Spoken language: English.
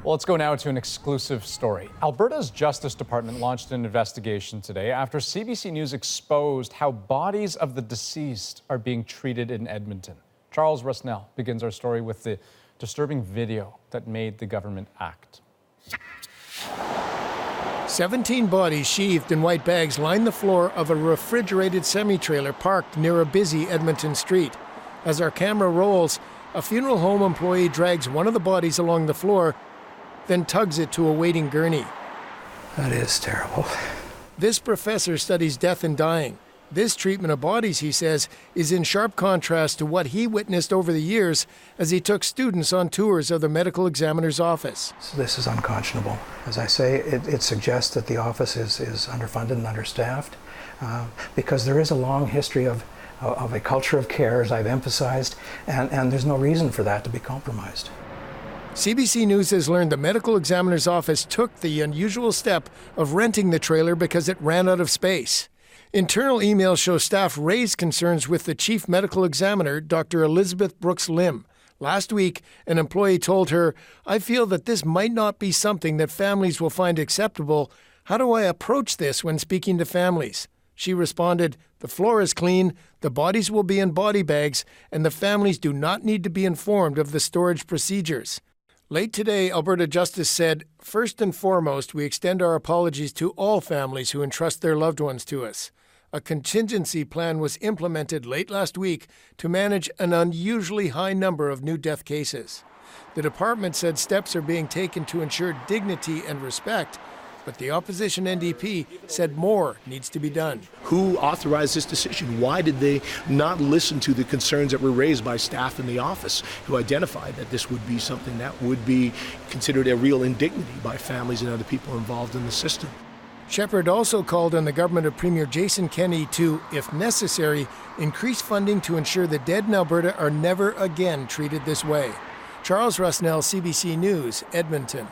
Well, let's go now to an exclusive story. Alberta's Justice Department launched an investigation today after CBC News exposed how bodies of the deceased are being treated in Edmonton. Charles Rusnell begins our story with the disturbing video that made the government act. 17 bodies sheathed in white bags line the floor of a refrigerated semi-trailer parked near a busy Edmonton street. As our camera rolls, a funeral home employee drags one of the bodies along the floor, then tugs it to a waiting gurney. That is terrible. This professor studies death and dying. This treatment of bodies, he says, is in sharp contrast to what he witnessed over the years as he took students on tours of the medical examiner's office. So this is unconscionable. As I say, it suggests that the office is underfunded and understaffed because there is a long history of a culture of care, as I've emphasized, and there's no reason for that to be compromised. CBC News has learned the medical examiner's office took the unusual step of renting the trailer because it ran out of space. Internal emails show staff raised concerns with the chief medical examiner, Dr. Elizabeth Brooks Lim. Last week, an employee told her, "I feel that this might not be something that families will find acceptable. How do I approach this when speaking to families?" She responded, "The floor is clean, the bodies will be in body bags, and the families do not need to be informed of the storage procedures." Late today, Alberta Justice said, "First and foremost, we extend our apologies to all families who entrust their loved ones to us." A contingency plan was implemented late last week to manage an unusually high number of new death cases. The department said steps are being taken to ensure dignity and respect, but the opposition NDP said more needs to be done. Who authorized this decision? Why did they not listen to the concerns that were raised by staff in the office who identified that this would be something that would be considered a real indignity by families and other people involved in the system? Shepherd also called on the government of Premier Jason Kenney to, if necessary, increase funding to ensure the dead in Alberta are never again treated this way. Charles Rusnell, CBC News, Edmonton.